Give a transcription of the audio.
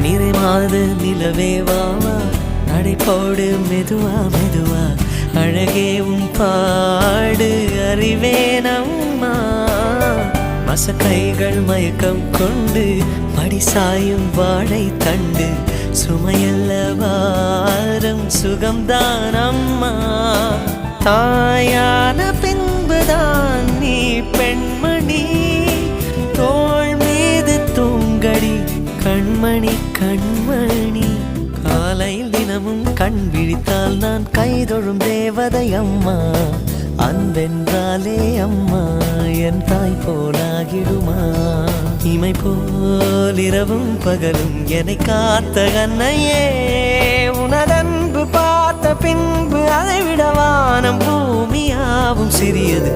நிறை மாத நிலவே வாவா நடை போடு மெதுவா மெதுவா அழகே உன் பாடு அறிவேனம்மா மசக்கைகள் மயக்கம் கொண்டு மடிசாயும் வாழை தண்டு சுமையல்ல வாரம் சுகம்தான் அம்மா தாயான பின்புதான் நீ பெண்மணி தோள் மீது தூங்கடி கண்மணி கண்மணி காலையில் தினமும் கண் விழித்தால் நான் கைதொழும் தேவதை அம்மா அன்பென்றாலே அம்மா என் தாய் போலாகிடுமா இமை போல் இரவும் பகலும் என்னை காத்த கண்ணையே உனதன்பு பார்த்த பின்பு அதை விட வானம் பூமியாவும் சிறியது